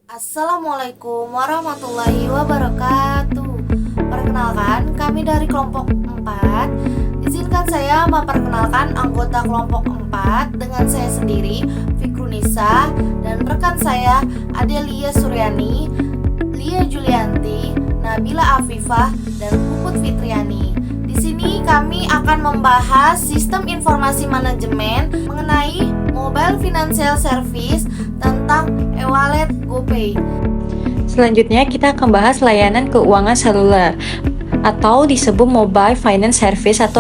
Assalamualaikum warahmatullahi wabarakatuh. Perkenalkan, kami dari kelompok 4. Izinkan saya memperkenalkan anggota kelompok 4 dengan saya sendiri, Fikrunisa, dan rekan saya Adelia Suryani, Lia Julianti, Nabila Afifah, dan Puput Fitriani. Di sini kami akan membahas sistem informasi manajemen mengenai mobile financial service tentang e-wallet GoPay. Selanjutnya kita akan bahas layanan keuangan seluler atau disebut Mobile Finance Service atau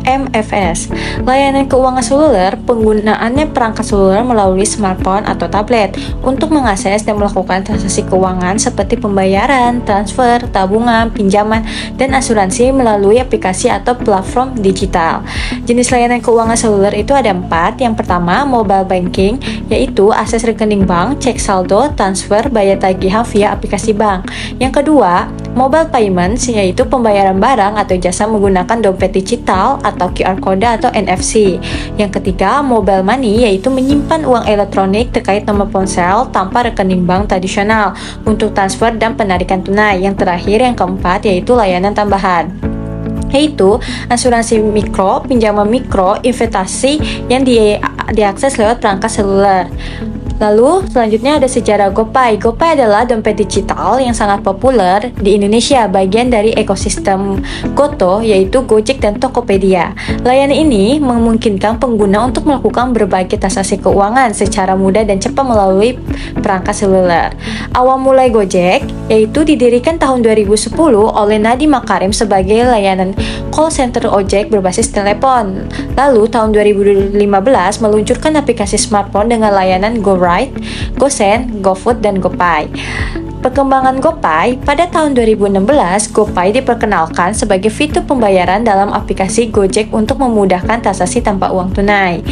MFS. Layanan keuangan seluler penggunaannya perangkat seluler melalui smartphone atau tablet untuk mengakses dan melakukan transaksi keuangan seperti pembayaran, transfer, tabungan, pinjaman, dan asuransi melalui aplikasi atau platform digital. Jenis layanan keuangan seluler itu ada 4. Yang pertama, mobile banking, yaitu akses rekening bank, cek saldo, transfer, bayar tagihan via aplikasi bank. Yang kedua, mobile payments, yaitu pembayaran barang atau jasa menggunakan dompet digital atau QR code atau NFC. Yang ketiga, mobile money, yaitu menyimpan uang elektronik terkait nomor ponsel tanpa rekening bank tradisional untuk transfer dan penarikan tunai. Yang terakhir, yang keempat, yaitu layanan tambahan, yaitu asuransi mikro, pinjaman mikro, investasi yang diakses lewat perangkat seluler. Lalu selanjutnya ada sejarah GoPay. GoPay adalah dompet digital yang sangat populer di Indonesia, bagian dari ekosistem Goto, yaitu Gojek dan Tokopedia. Layanan ini memungkinkan pengguna untuk melakukan berbagai transaksi keuangan secara mudah dan cepat melalui perangkat seluler. Awal mulai Gojek yaitu didirikan tahun 2010 oleh Nadiem Makarim sebagai layanan call center ojek berbasis telepon. Lalu tahun 2015 meluncurkan aplikasi smartphone dengan layanan GoRide, GoSend, GoFood, dan GoPay. Perkembangan GoPay, pada tahun 2016, GoPay diperkenalkan sebagai fitur pembayaran dalam aplikasi Gojek untuk memudahkan transaksi tanpa uang tunai.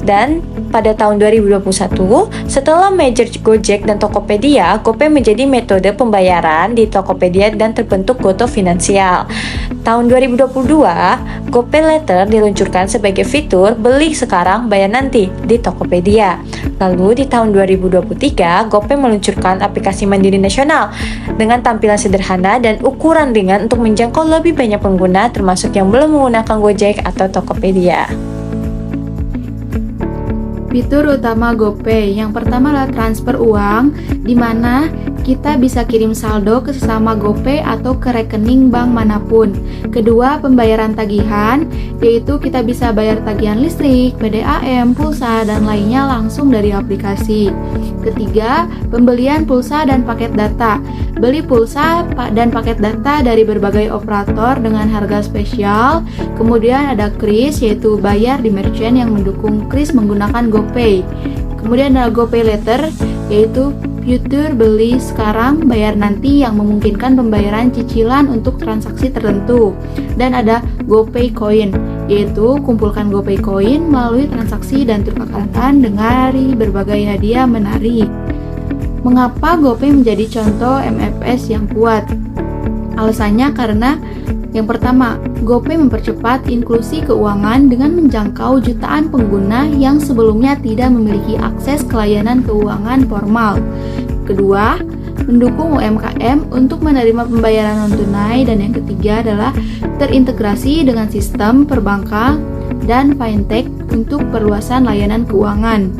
Dan pada tahun 2021, setelah merger Gojek dan Tokopedia, GoPay menjadi metode pembayaran di Tokopedia dan terbentuk Goto Finansial. Tahun 2022, GoPay Later diluncurkan sebagai fitur beli sekarang bayar nanti di Tokopedia. Lalu di tahun 2023, GoPay meluncurkan aplikasi Mandiri Nasional dengan tampilan sederhana dan ukuran ringan untuk menjangkau lebih banyak pengguna termasuk yang belum menggunakan Gojek atau Tokopedia. Fitur utama GoPay yang pertama adalah transfer uang, di mana kita bisa kirim saldo ke sesama GoPay atau ke rekening bank manapun. Kedua, pembayaran tagihan, yaitu kita bisa bayar tagihan listrik, PDAM, pulsa, dan lainnya langsung dari aplikasi. Ketiga, pembelian pulsa dan paket data. Beli pulsa dan paket data dari berbagai operator dengan harga spesial. Kemudian ada kris, yaitu bayar di merchant yang mendukung kris menggunakan GoPay. Kemudian ada GoPay Later, yaitu fitur beli sekarang bayar nanti yang memungkinkan pembayaran cicilan untuk transaksi tertentu. Dan ada GoPay Coin, yaitu kumpulkan GoPay Coin melalui transaksi dan tukarkan dengan berbagai hadiah menarik. Mengapa GoPay menjadi contoh MFS yang kuat? Alasannya karena yang pertama, GoPay mempercepat inklusi keuangan dengan menjangkau jutaan pengguna yang sebelumnya tidak memiliki akses ke layanan keuangan formal. Kedua, mendukung UMKM untuk menerima pembayaran non-tunai. Dan yang ketiga adalah terintegrasi dengan sistem perbankan dan fintech untuk perluasan layanan keuangan.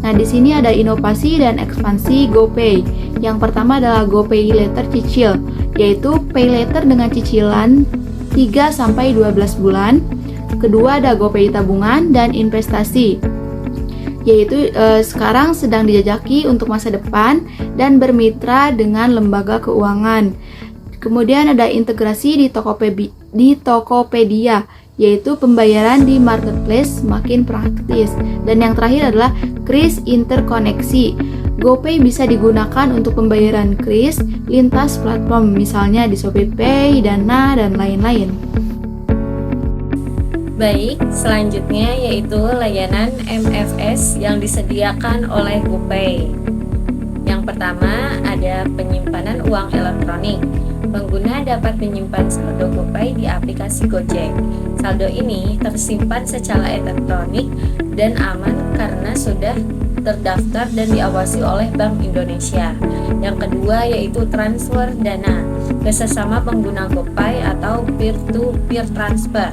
Nah, di sini ada inovasi dan ekspansi GoPay. Yang pertama adalah GoPay Later Cicil, yaitu pay later dengan cicilan 3-12 bulan. Kedua ada GoPay Tabungan dan Investasi, yaitu sekarang sedang dijajaki untuk masa depan dan bermitra dengan lembaga keuangan. Kemudian ada integrasi di Tokopedia, yaitu pembayaran di marketplace makin praktis. Dan yang terakhir adalah kris interkoneksi. GoPay bisa digunakan untuk pembayaran kris lintas platform, misalnya di ShopeePay, Dana, dan lain-lain. Baik, selanjutnya yaitu layanan MFS yang disediakan oleh GoPay. Yang pertama ada penyimpanan uang elektronik. Pengguna dapat menyimpan saldo GoPay di aplikasi Gojek. Saldo ini tersimpan secara elektronik dan aman karena sudah terdaftar dan diawasi oleh Bank Indonesia. Yang kedua yaitu transfer dana ke sesama pengguna GoPay atau peer-to-peer transfer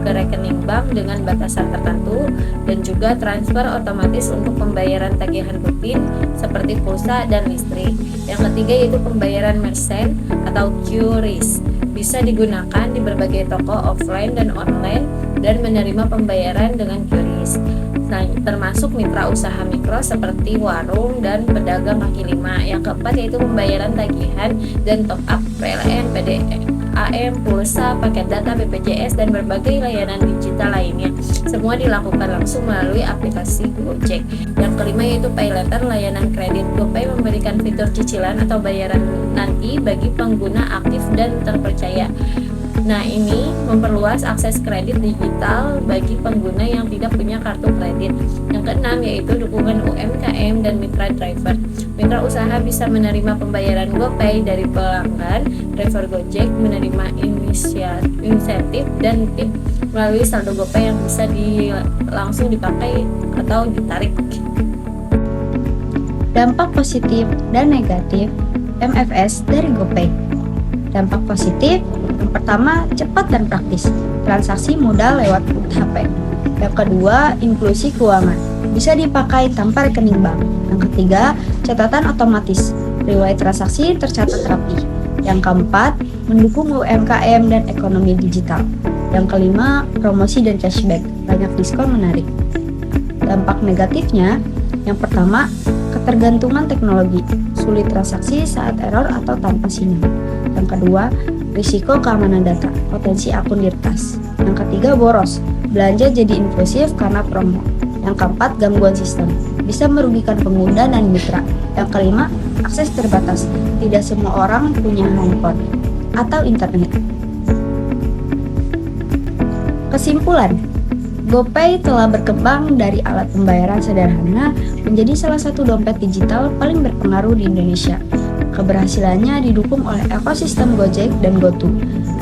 ke rekening bank dengan batasan tertentu, dan juga transfer otomatis untuk pembayaran tagihan rutin seperti pulsa dan listrik. Yang ketiga yaitu pembayaran merchant atau QRIS, bisa digunakan di berbagai toko offline dan online dan menerima pembayaran dengan QRIS, termasuk mitra usaha mikro seperti warung dan pedagang kaki lima. Yang keempat yaitu pembayaran tagihan dan top up PLN, PDAM, pulsa, paket data BPJS, dan berbagai layanan digital lainnya. Semua dilakukan langsung melalui aplikasi Gojek. Yang kelima yaitu pay later, layanan kredit. GoPay memberikan fitur cicilan atau bayaran nanti bagi pengguna aktif dan terpercaya. Nah, ini memperluas akses kredit digital bagi pengguna yang tidak punya kartu kredit. Yang keenam yaitu dukungan UMKM dan mitra driver. Mitra usaha bisa menerima pembayaran GoPay dari pelanggan. Driver Gojek menerima insentif dan tip melalui saldo GoPay yang bisa langsung dipakai atau ditarik. Dampak positif dan negatif MFS dari GoPay. Dampak positif, yang pertama cepat dan praktis, transaksi mudah lewat HP. Yang kedua, inklusi keuangan, bisa dipakai tanpa rekening bank. Yang ketiga, catatan otomatis, riwayat transaksi tercatat rapi. Yang keempat, mendukung UMKM dan ekonomi digital. Yang kelima, promosi dan cashback, banyak diskon menarik. Dampak negatifnya, yang pertama, ketergantungan teknologi, sulit transaksi saat error atau tanpa sinyal. Yang kedua, risiko keamanan data, potensi akun diretas. Yang ketiga, boros, belanja jadi impulsif karena promo. Yang keempat, gangguan sistem, bisa merugikan pengguna dan mitra. Yang kelima, akses terbatas, tidak semua orang punya handphone atau internet. Kesimpulan, GoPay telah berkembang dari alat pembayaran sederhana menjadi salah satu dompet digital paling berpengaruh di Indonesia. Keberhasilannya didukung oleh ekosistem Gojek dan GoTo,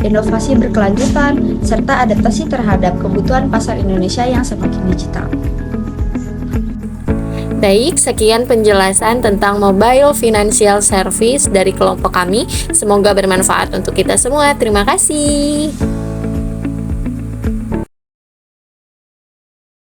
inovasi berkelanjutan, serta adaptasi terhadap kebutuhan pasar Indonesia yang semakin digital. Baik, sekian penjelasan tentang mobile financial service dari kelompok kami. Semoga bermanfaat untuk kita semua. Terima kasih.